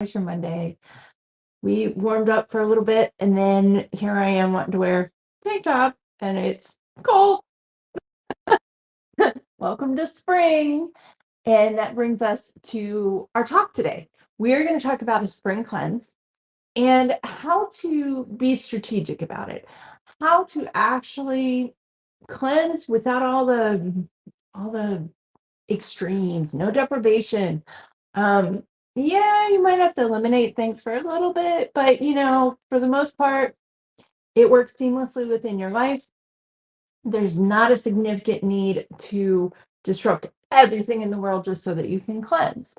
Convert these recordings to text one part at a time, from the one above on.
Freshen Monday. We warmed up for a little bit, and then here I am wanting to wear tank top, and it's cold. Welcome to spring. And that brings us to our talk today. We're going to talk about a spring cleanse and how to be strategic about it, how to actually cleanse without all the extremes, no deprivation. Yeah, you might have to eliminate things for a little bit, but for the most part, it works seamlessly within your life. There's not a significant need to disrupt everything in the world just so that you can cleanse.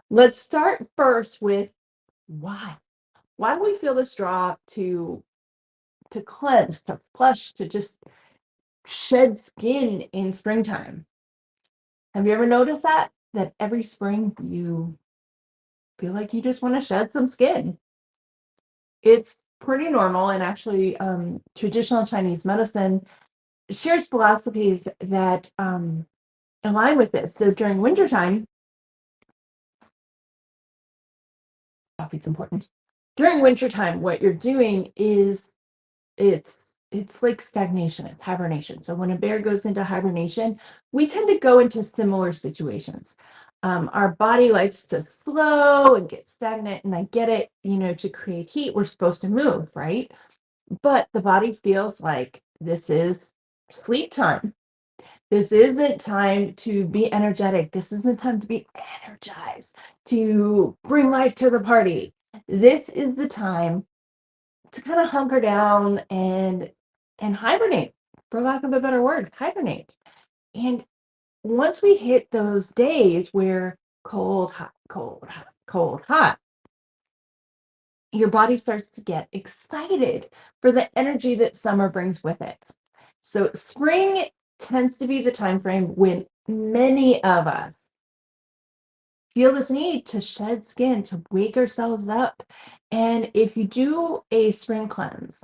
Let's start first with why. Why do we feel this draw to cleanse, to flush, to just shed skin in springtime? Have you ever noticed that every spring you feel like you just want to shed some skin? It's pretty normal, and actually, traditional Chinese medicine shares philosophies that align with this. So during wintertime, coffee's important. During wintertime, what you're doing is it's like stagnation, it's hibernation. So when a bear goes into hibernation, we tend to go into similar situations. Our body likes to slow and get stagnant, and I get it. To create heat, we're supposed to move, right? But the body feels like this is sleep time. This isn't time to be energetic. This isn't time to be energized, to bring life to the party. This is the time to kind of hunker down and hibernate, for lack of a better word, hibernate. And once we hit those days where cold, hot, cold, hot, cold, hot, your body starts to get excited for the energy that summer brings with it. So spring tends to be the time frame when many of us feel this need to shed skin, to wake ourselves up. And if you do a spring cleanse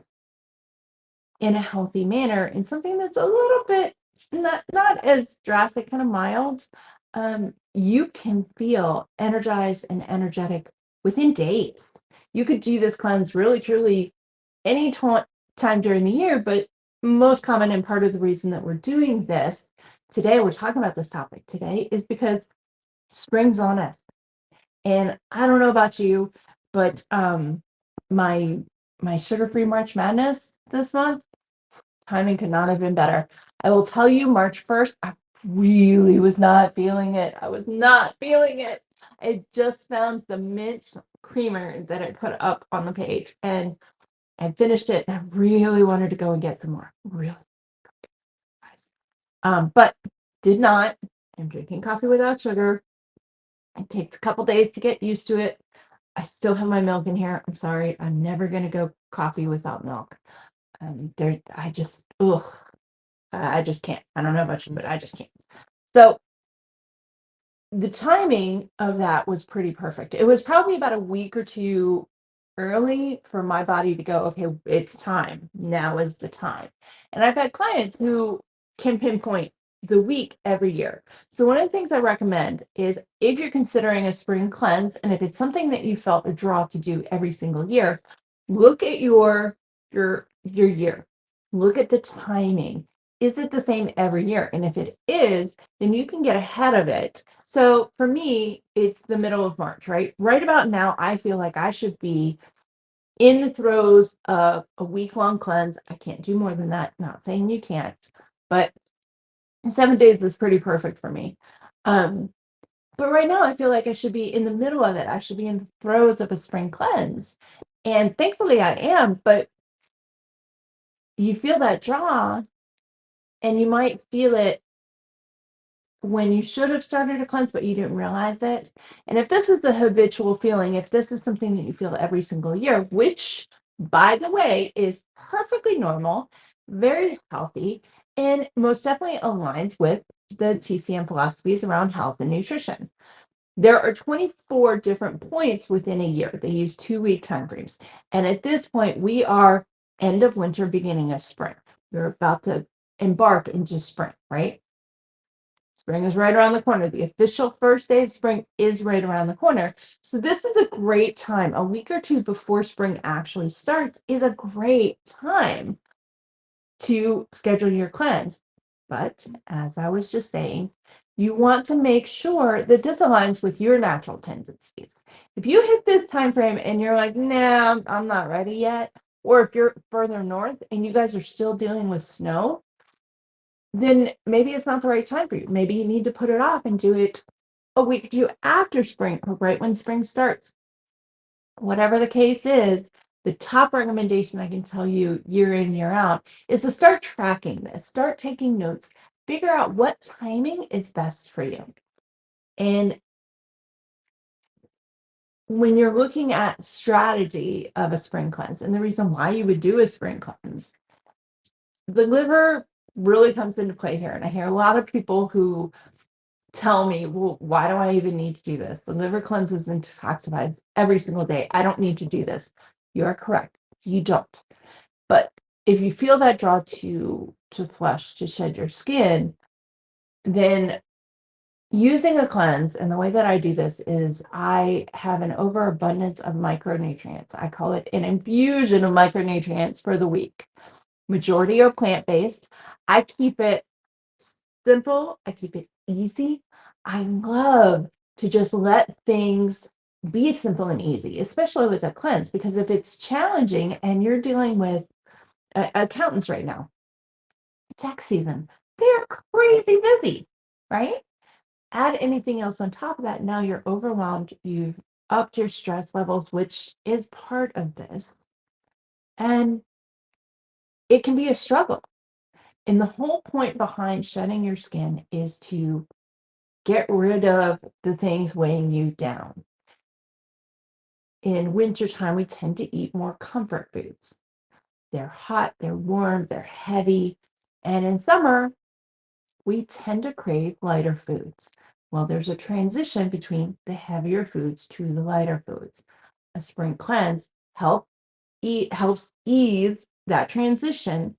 in a healthy manner, in something that's a little bit not as drastic, kind of mild, you can feel energized and energetic within days. You could do this cleanse really truly any time during the year, but most common, and part of the reason that we're doing this today, we're talking about this topic today, is because spring's on us. And I don't know about you, but my sugar-free March Madness this month, timing could not have been better. I will tell you, March 1st, I really was not feeling it. I was not feeling it. I just found the mint creamer that I put up on the page, and I finished it, and I really wanted to go and get some more. Really. But did not. I'm drinking coffee without sugar. It takes a couple days to get used to it. I still have my milk in here. I'm sorry. I'm never gonna go coffee without milk. I just can't. I don't know about you, but I just can't. So the timing of that was pretty perfect. It was probably about a week or two early for my body to go, okay, it's time. Now is the time. And I've had clients who can pinpoint the week every year. So one of the things I recommend is, if you're considering a spring cleanse, and if it's something that you felt a draw to do every single year, look at your year. Look at the timing. Is it the same every year? And if it is, then you can get ahead of it. So for me, it's the middle of March, right? Right about now, I feel like I should be in the throes of a week-long cleanse. I can't do more than that. Not saying you can't, but 7 days is pretty perfect for me. But right now, I feel like I should be in the middle of it. I should be in the throes of a spring cleanse. And thankfully I am, but you feel that draw, and you might feel it when you should have started a cleanse, but you didn't realize it. And if this is the habitual feeling, if this is something that you feel every single year, which, by the way, is perfectly normal, very healthy, and most definitely aligns with the TCM philosophies around health and nutrition. There are 24 different points within a year. They use 2-week time frames. And at this point, we are end of winter, beginning of spring. We're about to embark into spring, right? Spring is right around the corner. The official first day of spring is right around the corner. So this is a great time. A week or two before spring actually starts is a great time to schedule your cleanse. But as I was just saying, you want to make sure that this aligns with your natural tendencies. If you hit this time frame and you're like, nah, I'm not ready yet, or if you're further north and you guys are still dealing with snow, then maybe it's not the right time for you. Maybe you need to put it off and do it a week or two after spring or right when spring starts. Whatever the case is, the top recommendation I can tell you year in, year out is to start tracking this, start taking notes, figure out what timing is best for you. And when you're looking at strategy of a spring cleanse and the reason why you would do a spring cleanse, the liver really comes into play here. And I hear a lot of people who tell me, well, why do I even need to do this? The liver cleanses and detoxifies every single day. I don't need to do this. You are correct. You don't. But if you feel that draw to flush, to shed your skin, then using a cleanse, and the way that I do this is I have an overabundance of micronutrients. I call it an infusion of micronutrients for the week. Majority are plant-based. I keep it simple. I keep it easy. I love to just let things be simple and easy, especially with a cleanse, because if it's challenging and you're dealing with accountants right now, tax season, they're crazy busy, right? Add anything else on top of that, now you're overwhelmed, you've upped your stress levels, which is part of this, and it can be a struggle. And the whole point behind shedding your skin is to get rid of the things weighing you down. In wintertime, we tend to eat more comfort foods. They're hot, they're warm, they're heavy. And in summer, we tend to crave lighter foods. Well, there's a transition between the heavier foods to the lighter foods. A spring cleanse helps ease that transition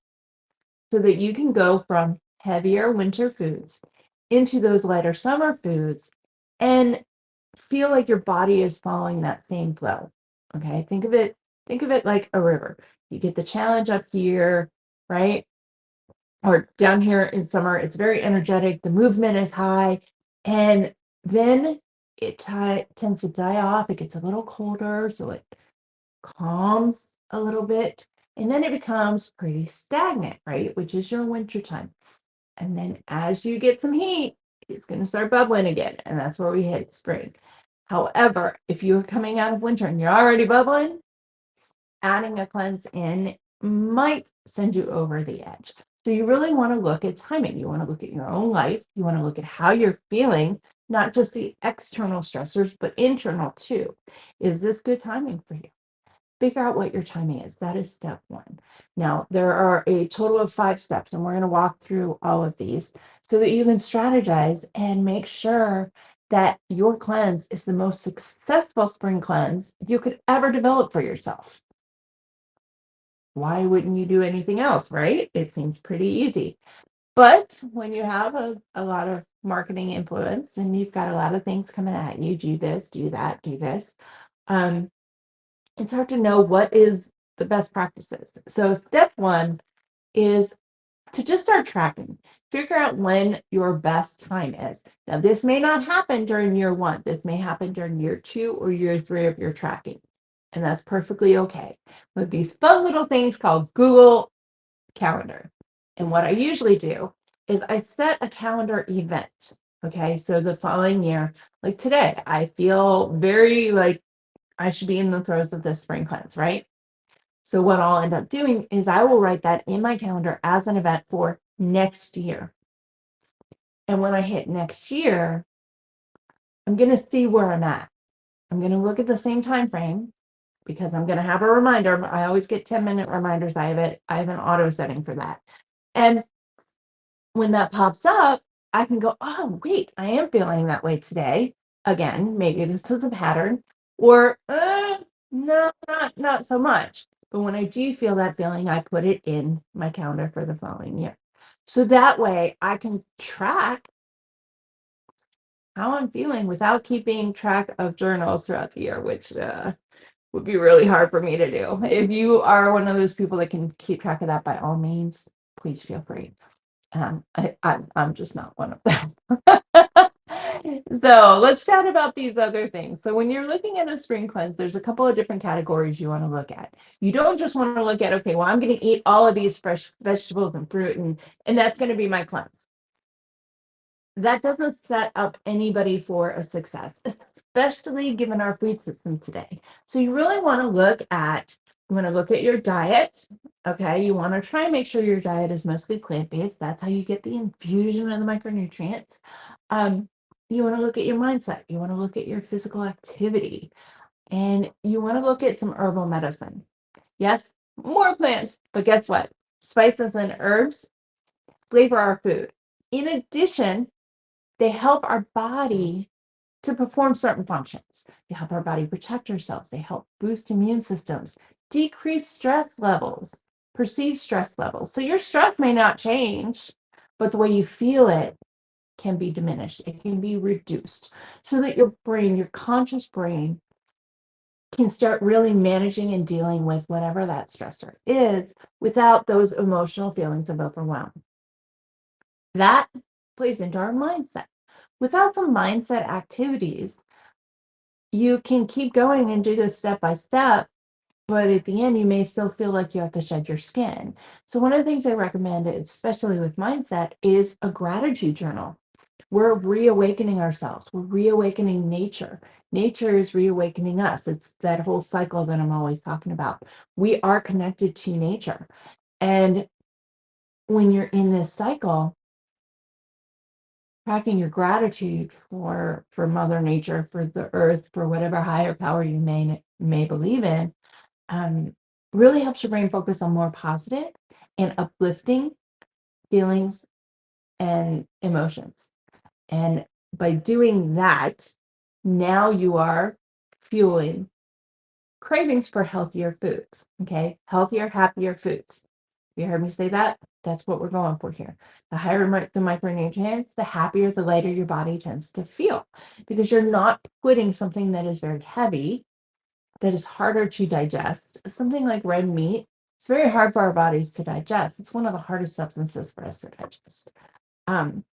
so that you can go from heavier winter foods into those lighter summer foods and feel like your body is following that same flow. Okay, think of it like a river. You get the challenge up here, right? Or down here in summer, it's very energetic, the movement is high, and then tends to die off. It gets a little colder, so it calms a little bit, and then it becomes pretty stagnant, right? Which is your winter time. And then as you get some heat, it's going to start bubbling again, and that's where we hit spring. However, if you're coming out of winter and you're already bubbling, adding a cleanse in might send you over the edge. So you really want to look at timing. You want to look at your own life. You want to look at how you're feeling, not just the external stressors, but internal too. Is this good timing for you? Figure out what your timing is. That is step one. Now, there are a total of 5 steps, and we're going to walk through all of these so that you can strategize and make sure that your cleanse is the most successful spring cleanse you could ever develop for yourself. Why wouldn't you do anything else, right? It seems pretty easy. But when you have a lot of marketing influence and you've got a lot of things coming at you, do this, do that, do this, um, it's hard to know what is the best practices. So step one is to just start tracking. Figure out when your best time is. Now, this may not happen during year one. This may happen during year two or year three of your tracking. And that's perfectly okay. With these fun little things called Google Calendar. And what I usually do is I set a calendar event. Okay. So the following year, like today, I feel very like I should be in the throes of this spring cleanse, right? So what I'll end up doing is I will write that in my calendar as an event for next year. And when I hit next year, I'm going to see where I'm at. I'm going to look at the same time frame because I'm going to have a reminder. I always get 10-minute reminders. I have an auto setting for that. And when that pops up, I can go, oh, wait, I am feeling that way today. Again, maybe this is a pattern, or no, not so much. But when I do feel that feeling, I put it in my calendar for the following year. So that way I can track how I'm feeling without keeping track of journals throughout the year, which would be really hard for me to do. If you are one of those people that can keep track of that, by all means, please feel free. I'm just not one of them. So let's chat about these other things. So when you're looking at a spring cleanse, there's a couple of different categories you want to look at. You don't just want to look at, okay, well, I'm going to eat all of these fresh vegetables and fruit, and that's going to be my cleanse. That doesn't set up anybody for a success, especially given our food system today. So you really want to look at your diet. Okay, you want to try and make sure your diet is mostly plant-based. That's how you get the infusion of the micronutrients. Um, you want to look at your mindset. You want to look at your physical activity, and you want to look at some herbal medicine. Yes, more plants, but guess what? Spices and herbs flavor our food. In addition, they help our body to perform certain functions. They help our body protect ourselves. They help boost immune systems, decrease stress levels, perceived stress levels. So your stress may not change, but the way you feel it can be diminished. It can be reduced so that your brain, your conscious brain, can start really managing and dealing with whatever that stressor is without those emotional feelings of overwhelm. That plays into our mindset. Without some mindset activities, you can keep going and do this step by step, but at the end, you may still feel like you have to shed your skin. So, one of the things I recommend, especially with mindset, is a gratitude journal. We're reawakening ourselves, we're reawakening nature. Nature is reawakening us. It's that whole cycle that I'm always talking about. We are connected to nature. And when you're in this cycle, practicing your gratitude for mother nature, for the earth, for whatever higher power you may believe in, um, really helps your brain focus on more positive and uplifting feelings and emotions. And by doing that, now you are fueling cravings for healthier foods. Okay, healthier, happier foods. You heard me say that? That's what we're going for here. The higher the micronutrients, the happier, the lighter your body tends to feel, because you're not putting something that is very heavy, that is harder to digest. Something like red meat, it's very hard for our bodies to digest. It's one of the hardest substances for us to digest. Um,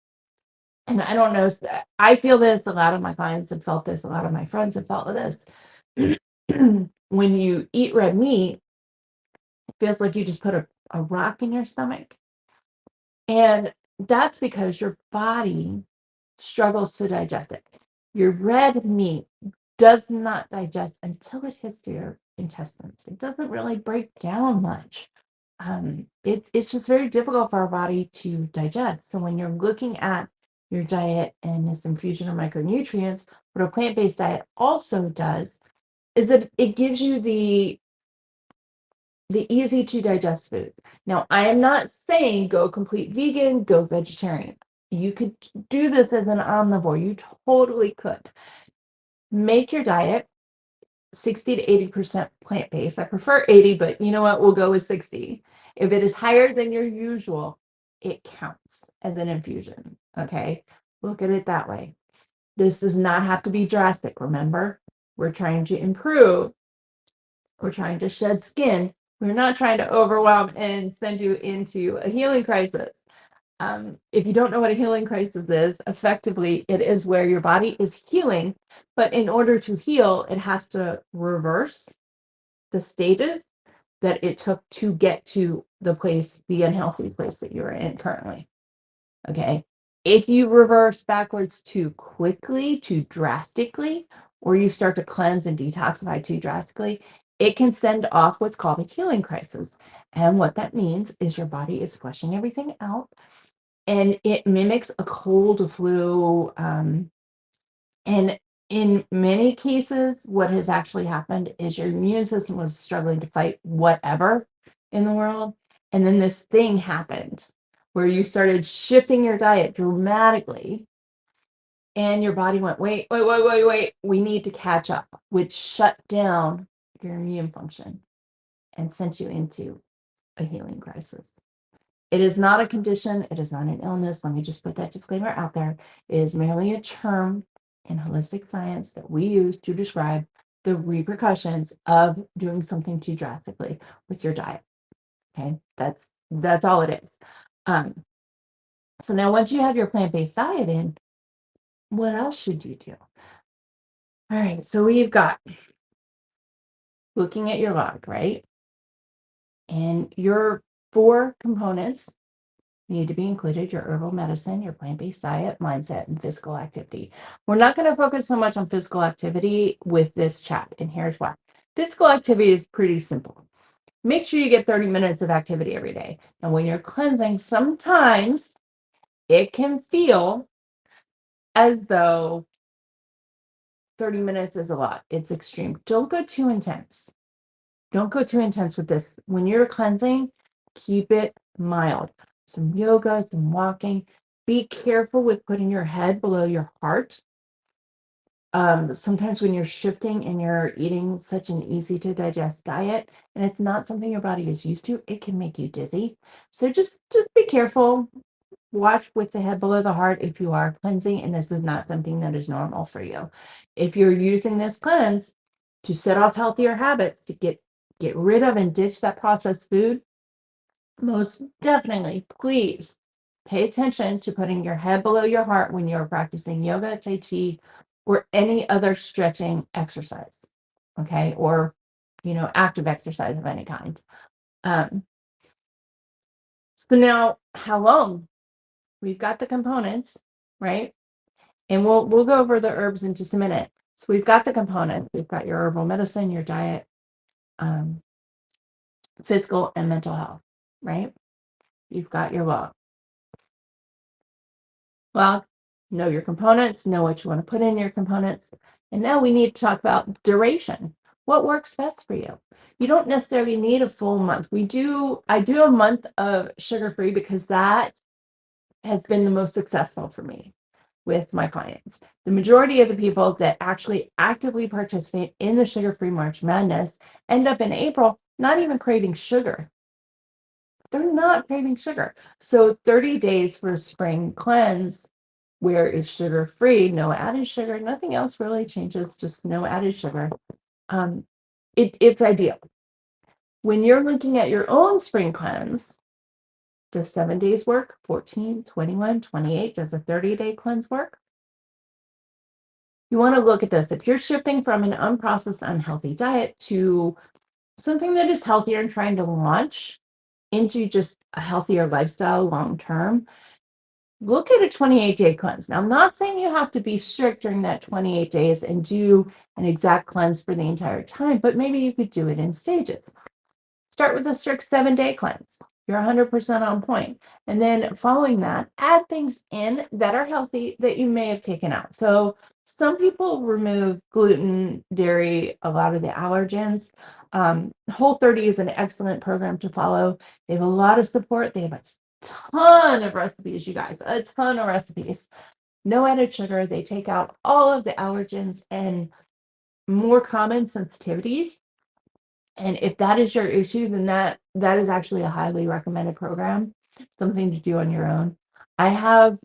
and I don't know, I feel this, a lot of my clients have felt this, a lot of my friends have felt this. When you eat red meat, it feels like you just put a rock in your stomach. And that's because your body struggles to digest it. Your red meat does not digest until it hits your intestines. It doesn't really break down much. It's just very difficult for our body to digest. So when you're looking at your diet and this infusion of micronutrients, what a plant-based diet also does is that it gives you the easy to digest food. Now, I am not saying go complete vegan, go vegetarian. You could do this as an omnivore. You totally could. Make your diet 60 to 80% plant-based. I prefer 80, but you know what? We'll go with 60. If it is higher than your usual, it counts as an infusion. Okay. Look at it that way. This does not have to be drastic. Remember, we're trying to improve. We're trying to shed skin. We're not trying to overwhelm and send you into a healing crisis. If you don't know what a healing crisis is, effectively, it is where your body is healing, but in order to heal, it has to reverse the stages that it took to get to the unhealthy place that you're in currently. Okay. If you reverse backwards too quickly, too drastically, or you start to cleanse and detoxify too drastically, it can send off what's called a healing crisis. And what that means is your body is flushing everything out, and it mimics a cold, a flu. And in many cases, what has actually happened is your immune system was struggling to fight whatever in the world. And then this thing happened where you started shifting your diet dramatically, and your body went, wait, wait, wait, wait, wait, we need to catch up, which shut down your immune function and sent you into a healing crisis. It is not a condition. It is not an illness. Let me just put that disclaimer out there. It is merely a term in holistic science that we use to describe the repercussions of doing something too drastically with your diet. Okay, that's all it is. Um, so now once you have your plant-based diet in, what else should you do? All right, so we've got looking at your log, right? And your four components need to be included: your herbal medicine, your plant-based diet, mindset, and physical activity. We're not going to focus so much on physical activity with this chat, and here's why. Physical activity is pretty simple. Make sure you get 30 minutes of activity every day. And when you're cleansing, sometimes it can feel as though 30 minutes is a lot. It's extreme. Don't go too intense. Don't go too intense with this. When you're cleansing, keep it mild. Some yoga, some walking. Be careful with putting your head below your heart. Sometimes when you're shifting and you're eating such an easy to digest diet and it's not something your body is used to, it can make you dizzy. So just be careful. Watch with the head below the heart if you are cleansing and this is not something that is normal for you. If you're using this cleanse to set off healthier habits, to get rid of and ditch that processed food, most definitely, please pay attention to putting your head below your heart when you're practicing yoga, Tai Chi, or any other stretching exercise. Okay. Or, active exercise of any kind. Um, so now how long? We've got the components, right? And we'll go over the herbs in just a minute. So we've got the components. We've got your herbal medicine, your diet, um, physical and mental health, right? You've got your law. Well, know your components, know what you want to put in your components. And now we need to talk about duration. What works best for you? You don't necessarily need a full month. I do a month of sugar-free because that has been the most successful for me with my clients. The majority of the people that actually actively participate in the sugar-free March Madness end up in April not even craving sugar. They're not craving sugar. So 30 days for spring cleanse, where it's sugar-free, no added sugar, nothing else really changes, just no added sugar. Um, it's ideal. When you're looking at your own spring cleanse, does 7 days work? 14, 21, 28? Does a 30-day cleanse work? You want to look at this. If you're shifting from an unprocessed, unhealthy diet to something that is healthier and trying to launch into just a healthier lifestyle long term, look at a 28-day cleanse. Now, I'm not saying you have to be strict during that 28 days and do an exact cleanse for the entire time, but maybe you could do it in stages. Start with a strict 7-day cleanse. You're 100% on point. And then following that, add things in that are healthy that you may have taken out. So some people remove gluten, dairy, a lot of the allergens. Whole30 is an excellent program to follow. They have a lot of support. They have a ton of recipes, you guys, a ton of recipes. No added sugar. They take out all of the allergens and more common sensitivities. And if that is your issue, then that is actually a highly recommended program, something to do on your own. I have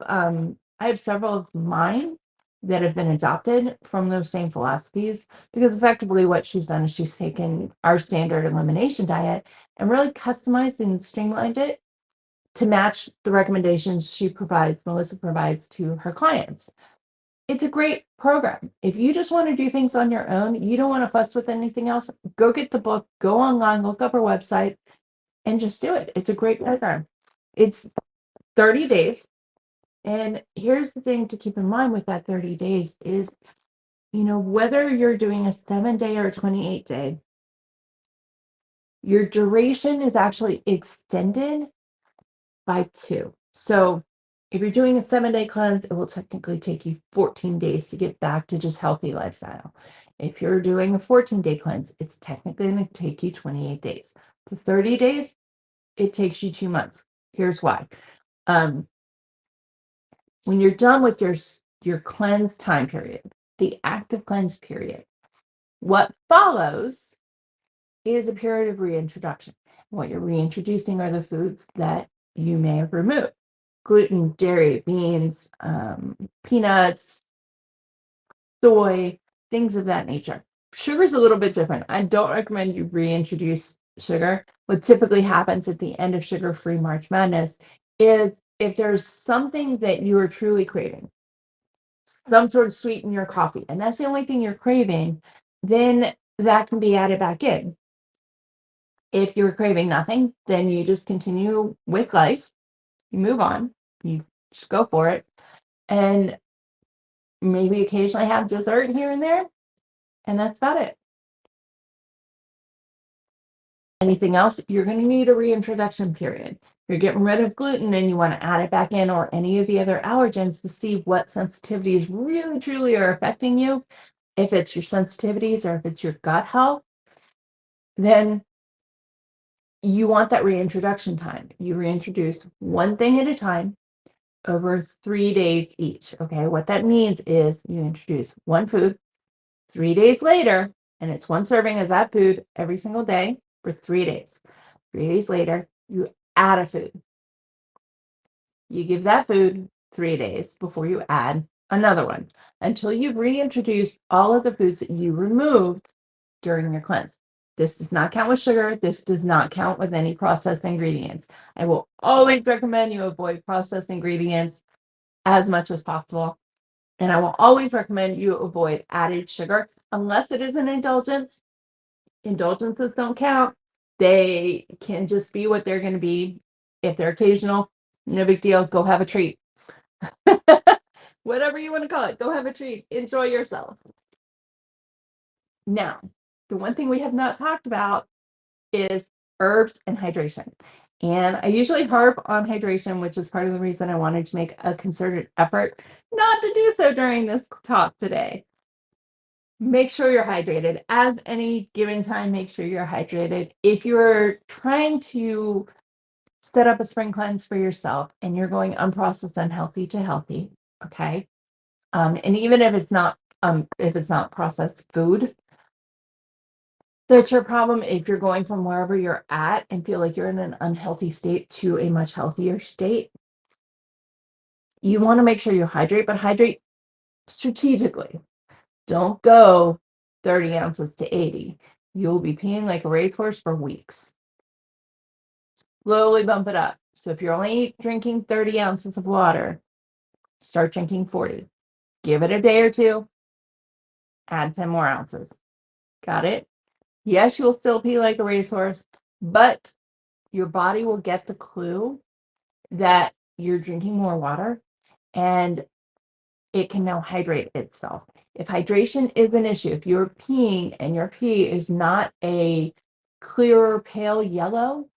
several of mine that have been adopted from those same philosophies because effectively what she's done is she's taken our standard elimination diet and really customized and streamlined it to match the recommendations Melissa provides to her clients. It's a great program. If you just want to do things on your own, you don't want to fuss with anything else, go get the book, go online, look up our website, and just do it. It's a great program. It's 30 days. And here's the thing to keep in mind with that 30 days is, whether you're doing a 7-day or a 28-day, your duration is actually extended by 2. So if you're doing a 7-day cleanse, it will technically take you 14 days to get back to just healthy lifestyle. If you're doing a 14-day cleanse, it's technically going to take you 28 days. For 30 days, it takes you 2 months. Here's why. When you're done with your cleanse time period, the active cleanse period, what follows is a period of reintroduction. What you're reintroducing are the foods that you may have removed: gluten, dairy, beans, peanuts, soy, things of that nature. Sugar's a little bit different. I don't recommend you reintroduce sugar. What typically happens at the end of sugar-free March Madness is if there's something that you are truly craving, some sort of sweet in your coffee, and that's the only thing you're craving, then that can be added back in. If you're craving nothing, then you just continue with life. You move on. You just go for it. And maybe occasionally have dessert here and there, and that's about it. Anything else, you're going to need a reintroduction period. You're getting rid of gluten and you want to add it back in, or any of the other allergens, to see what sensitivities really truly are affecting you. If it's your sensitivities or if it's your gut health, then you want that reintroduction time. You reintroduce one thing at a time over 3 days each. Okay. What that means is you introduce one food 3 days later, and it's one serving of that food every single day for 3 days. 3 days later, you add a food. You give that food 3 days before you add another one, until you've reintroduced all of the foods that you removed during your cleanse. This does not count with sugar. This does not count with any processed ingredients. I will always recommend you avoid processed ingredients as much as possible. And I will always recommend you avoid added sugar unless it is an indulgence. Indulgences don't count. They can just be what they're going to be. If they're occasional, no big deal. Go have a treat. Whatever you want to call it, go have a treat. Enjoy yourself. Now, the one thing we have not talked about is herbs and hydration. And I usually harp on hydration, which is part of the reason I wanted to make a concerted effort not to do so during this talk today. Make sure you're hydrated. As any given time, make sure you're hydrated. If you're trying to set up a spring cleanse for yourself and you're going unprocessed unhealthy to healthy, okay? And even if it's not processed food, that's your problem. If you're going from wherever you're at and feel like you're in an unhealthy state to a much healthier state, you want to make sure you hydrate, but hydrate strategically. Don't go 30 ounces to 80. You'll be peeing like a racehorse for weeks. Slowly bump it up. So if you're only drinking 30 ounces of water, start drinking 40. Give it a day or two, add 10 more ounces. Got it? Yes, you will still pee like a racehorse, but your body will get the clue that you're drinking more water, and it can now hydrate itself. If hydration is an issue, if you're peeing and your pee is not a clear, pale yellow,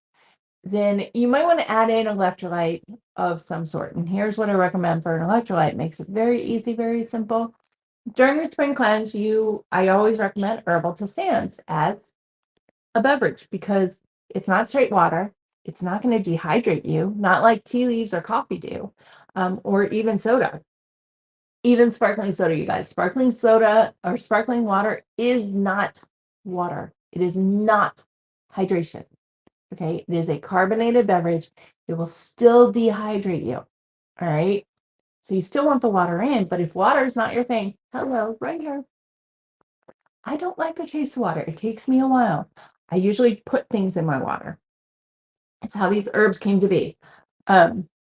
then you might want to add in electrolyte of some sort. And here's what I recommend for an electrolyte. It makes it very easy, very simple. During your spring cleanse, I always recommend herbal tisanes as a beverage, because it's not straight water. It's not going to dehydrate you, not like tea leaves or coffee do, or even soda. Even sparkling soda, you guys. Sparkling soda or sparkling water is not water. It is not hydration. Okay. It is a carbonated beverage. It will still dehydrate you. All right. So you still want the water in, but if water is not your thing, hello, right here. I don't like the taste of water. It takes me a while. I usually put things in my water. It's how these herbs came to be.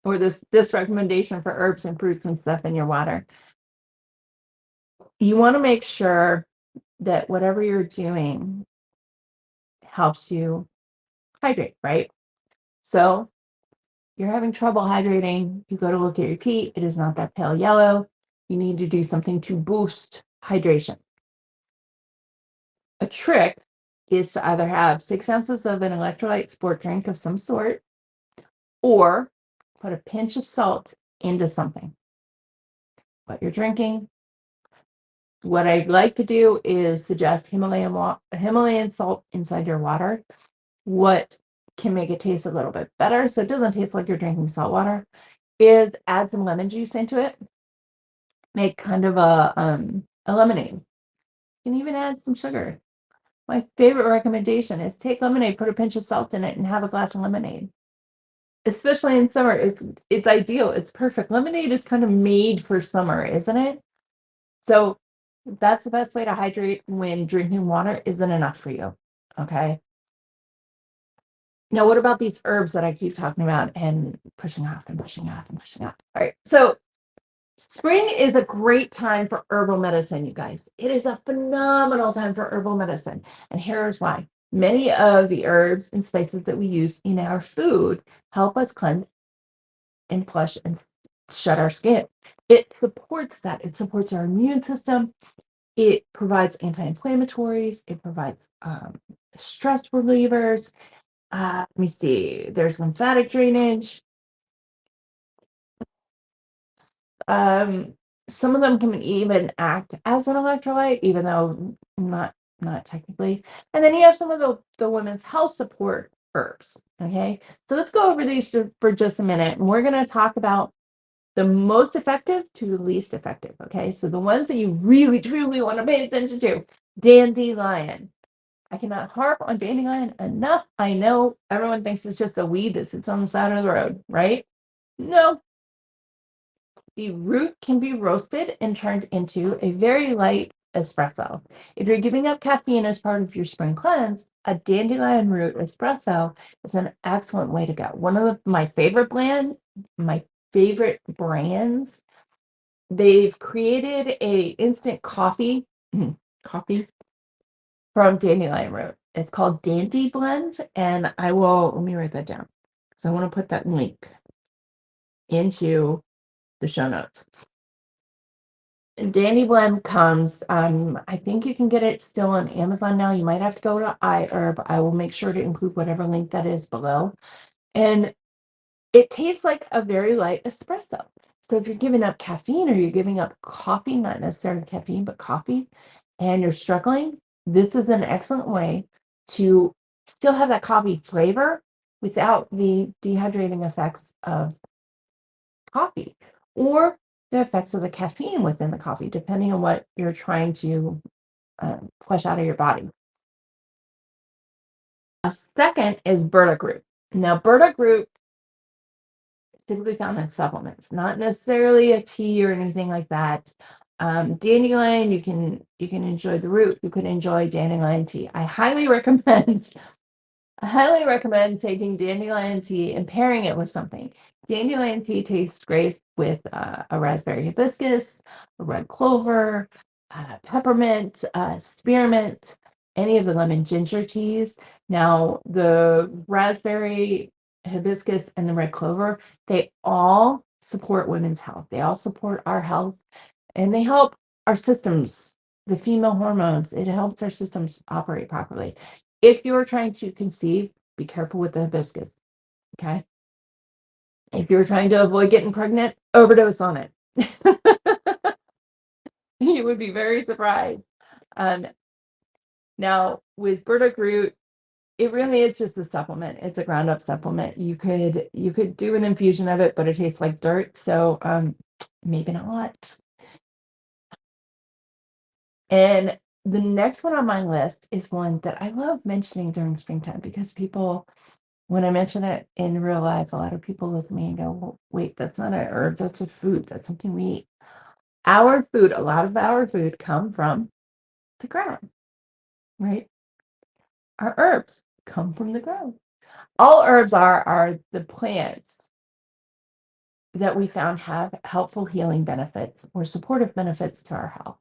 Or this recommendation for herbs and fruits and stuff in your water. You want to make sure that whatever you're doing helps you hydrate, right? So you're having trouble hydrating, you go to look at your pee, it is not that pale yellow. You need to do something to boost hydration. A trick is to either have 6 ounces of an electrolyte sport drink of some sort, or put a pinch of salt into something. What you're drinking. What I'd like to do is suggest Himalayan salt inside your water. What can make it taste a little bit better, so it doesn't taste like you're drinking salt water, is add some lemon juice into it. Make kind of a lemonade. You can even add some sugar. My favorite recommendation is take lemonade, put a pinch of salt in it, and have a glass of lemonade. Especially in summer, it's ideal. It's perfect. Lemonade is kind of made for summer, isn't it? So That's the best way to hydrate when drinking water isn't enough for you. Okay. Now, what about these herbs that I keep talking about and pushing off and pushing off and pushing off? All right. So, spring is a great time for herbal medicine, you guys. It is a phenomenal time for herbal medicine. And here's why. Many of the herbs and spices that we use in our food help us cleanse and flush and shut our skin. It supports that. It supports our immune system. It provides anti-inflammatories. It provides stress relievers. Let me see. There's lymphatic drainage. Um, some of them can even act as an electrolyte, even though not technically. And then you have some of the women's health support herbs. Okay, so let's go over these for just a minute, and we're going to talk about the most effective to the least effective. Okay, so the ones that you really truly want to pay attention to: dandelion. I cannot harp on dandelion enough. I know everyone thinks it's just a weed that sits on the side of the road, right? No, the root can be roasted and turned into a very light espresso. If you're giving up caffeine as part of your spring cleanse, a dandelion root espresso is an excellent way to go. One of my favorite brands, they've created a instant coffee, coffee from dandelion root. It's called Dainty Blend, and let me write that down. So I want to put that link into the show notes. Dandy Blend comes, I think you can get it still on Amazon now. You might have to go to iHerb. I will make sure to include whatever link that is below. And it tastes like a very light espresso. So if you're giving up caffeine or you're giving up coffee, not necessarily caffeine, but coffee, and you're struggling, this is an excellent way to still have that coffee flavor without the dehydrating effects of coffee or the effects of the caffeine within the coffee, depending on what you're trying to flush out of your body. A second is burdock root. Now, burdock root is typically found in supplements, not necessarily a tea or anything like that. Dandelion, you can enjoy the root. You can enjoy dandelion tea. I highly recommend taking dandelion tea and pairing it with something. Dandelion tea tastes great with a raspberry hibiscus, a red clover, peppermint, spearmint, any of the lemon ginger teas. Now, the raspberry hibiscus and the red clover, they all support women's health. They all support our health, and they help our systems, the female hormones. It helps our systems operate properly. If you're trying to conceive, be careful with the hibiscus. Okay. If you're trying to avoid getting pregnant, overdose on it. You would be very surprised. Um, Now, with burdock root, it really is just a supplement. It's a ground up supplement. You could do an infusion of it, but it tastes like dirt. So maybe not. And the next one on my list is one that I love mentioning during springtime because people, when I mention it in real life, a lot of people look at me and go, well, wait, that's not a herb, that's a food. That's something we eat. Our food, a lot of our food come from the ground, right? Our herbs come from the ground. All herbs are the plants that we found have helpful healing benefits or supportive benefits to our health.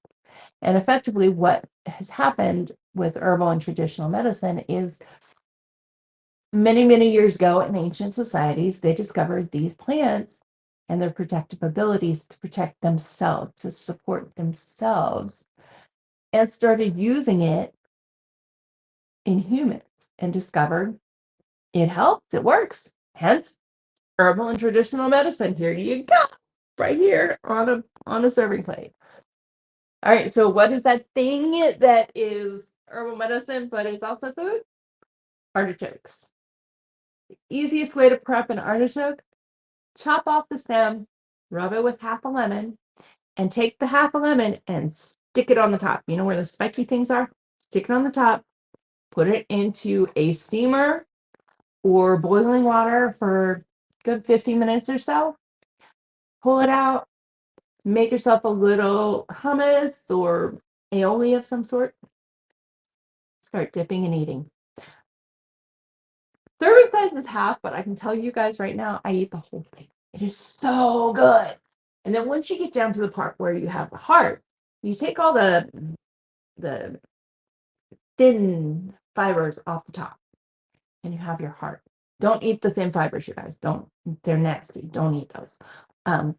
And effectively, what has happened with herbal and traditional medicine is many, many years ago in ancient societies, they discovered these plants and their protective abilities to protect themselves, to support themselves, and started using it in humans and discovered it helps, it works. Hence, herbal and traditional medicine. Here you go, right here on a serving plate. All right, so what is that thing that is herbal medicine but is also food? Artichokes. The easiest way to prep an artichoke: chop off the stem, rub it with half a lemon, and take the half a lemon and stick it on the top. You know where the spiky things are? Stick it on the top, put it into a steamer or boiling water for a good 50 minutes or so. Pull it out, make yourself a little hummus or aioli of some sort, start dipping and eating. Serving size is half, but I can tell you guys right now, I eat the whole thing. It is so good. And then once you get down to the part where you have the heart, you take all the thin fibers off the top and you have your heart. Don't eat the thin fibers, you guys. Don't, they're nasty. Don't eat those.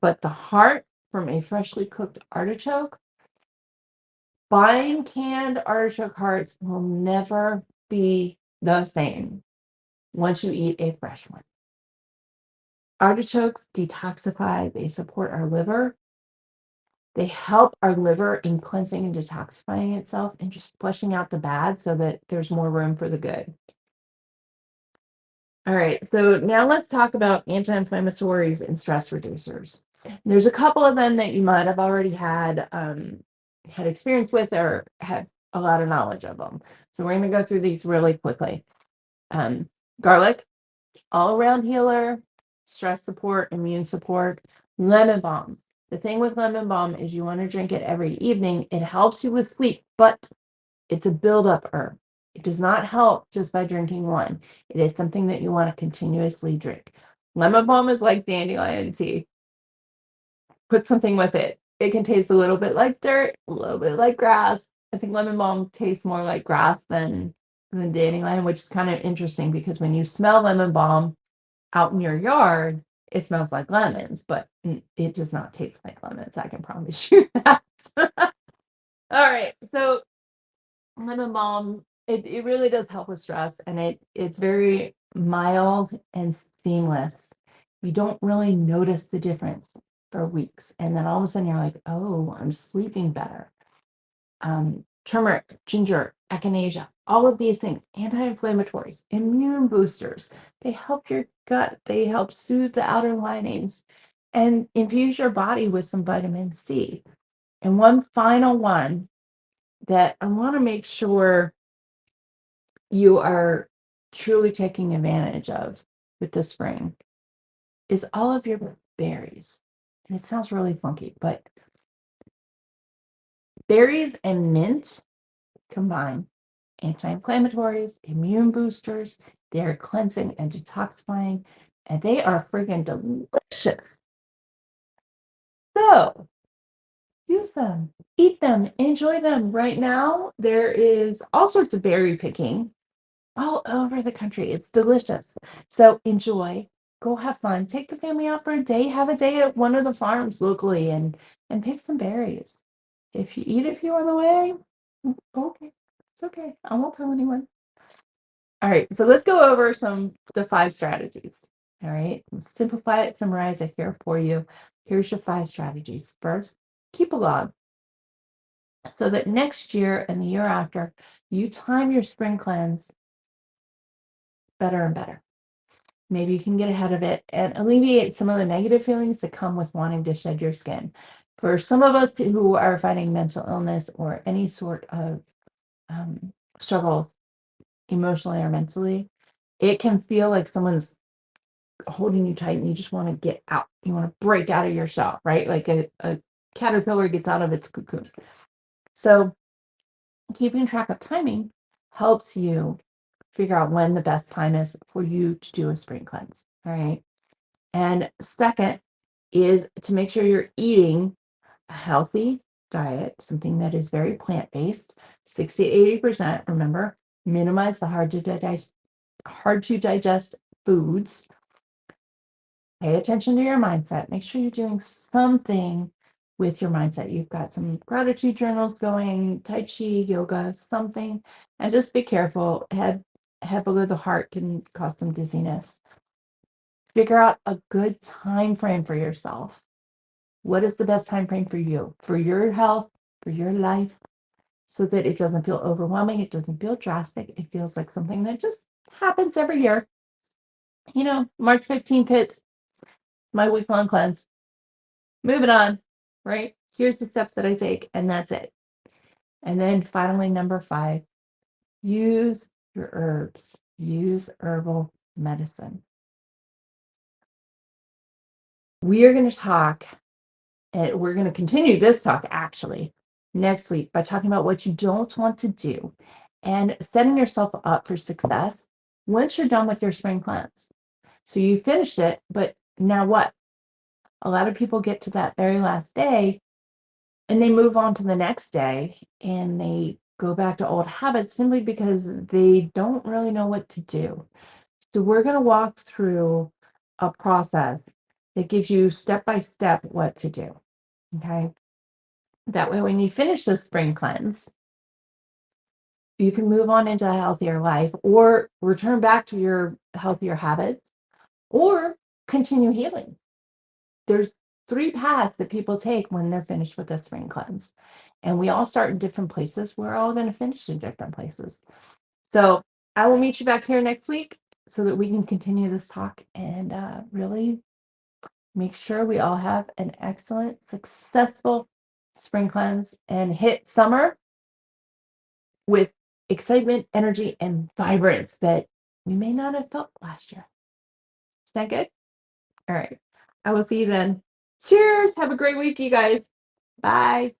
But the heart from a freshly cooked artichoke, buying canned artichoke hearts will never be the same once you eat a fresh one. Artichokes detoxify, they support our liver. They help our liver in cleansing and detoxifying itself and just flushing out the bad so that there's more room for the good. All right, so now let's talk about anti-inflammatories and stress reducers. There's a couple of them that you might have already had experience with or had a lot of knowledge of them. So we're going to go through these really quickly. Garlic, all around healer, stress support, immune support. Lemon balm. The thing with lemon balm is you want to drink it every evening. It helps you with sleep, but it's a buildup herb. It does not help just by drinking one. It is something that you want to continuously drink. Lemon balm is like dandelion tea. Put something with it. It can taste a little bit like dirt, a little bit like grass. I think lemon balm tastes more like grass than dandelion, which is kind of interesting because when you smell lemon balm out in your yard, it smells like lemons, but it does not taste like lemons. I can promise you that. All right. So lemon balm, it really does help with stress and it's very mild and seamless. You don't really notice the difference for weeks. And then all of a sudden you're like, oh, I'm sleeping better. Turmeric, ginger, echinacea, all of these things, anti-inflammatories, immune boosters, they help your gut, they help soothe the outer linings and infuse your body with some vitamin C. And one final one that I want to make sure you are truly taking advantage of with the spring is all of your berries. And it sounds really funky, but berries and mint combine anti-inflammatories, immune boosters, they're cleansing and detoxifying, and they are freaking delicious. So use them, eat them, enjoy them. Right now, there is all sorts of berry picking all over the country. It's delicious. So enjoy, go have fun, take the family out for a day, have a day at one of the farms locally and pick some berries. If you eat a few on the way, okay. It's okay. I won't tell anyone. All right, so let's go over the 5 strategies. All right, let's simplify it, summarize it here for you. Here's your 5 strategies. First, keep a log so that next year and the year after, you time your spring cleanse better and better. Maybe you can get ahead of it and alleviate some of the negative feelings that come with wanting to shed your skin. For some of us who are fighting mental illness or any sort of struggles emotionally or mentally, it can feel like someone's holding you tight and you just want to get out. You want to break out of your shell, right? Like a caterpillar gets out of its cocoon. So keeping track of timing helps you figure out when the best time is for you to do a spring cleanse. All right. And second is to make sure you're eating a healthy diet, something that is very plant-based, 60 to 80%. Remember, minimize the hard to digest foods. Pay attention to your mindset. Make sure you're doing something with your mindset. You've got some gratitude journals going, Tai Chi, yoga, something. And just be careful. Head below the heart can cause some dizziness. Figure out a good time frame for yourself. What is the best time frame for your health, for your life, so that it doesn't feel overwhelming, it doesn't feel drastic, it feels like something that just happens every year. March 15th hits, my week-long cleanse. Moving on, right? Here's the steps that I take, and that's it. And then finally, number 5, use your herbs. Use herbal medicine. We are going to talk, and we're going to continue this talk actually next week by talking about what you don't want to do and setting yourself up for success once you're done with your spring cleanse. So you finished it, but now what? A lot of people get to that very last day and they move on to the next day and they go back to old habits simply because they don't really know what to do. So we're going to walk through a process that gives you step by step what to do. Okay. That way, when you finish the spring cleanse, you can move on into a healthier life or return back to your healthier habits or continue healing. There's three paths that people take when they're finished with the spring cleanse. And we all start in different places. We're all going to finish in different places. So I will meet you back here next week so that we can continue this talk and really make sure we all have an excellent, successful spring cleanse and hit summer with excitement, energy, and vibrance that we may not have felt last year. Is that good? All right. I will see you then. Cheers. Have a great week, you guys. Bye.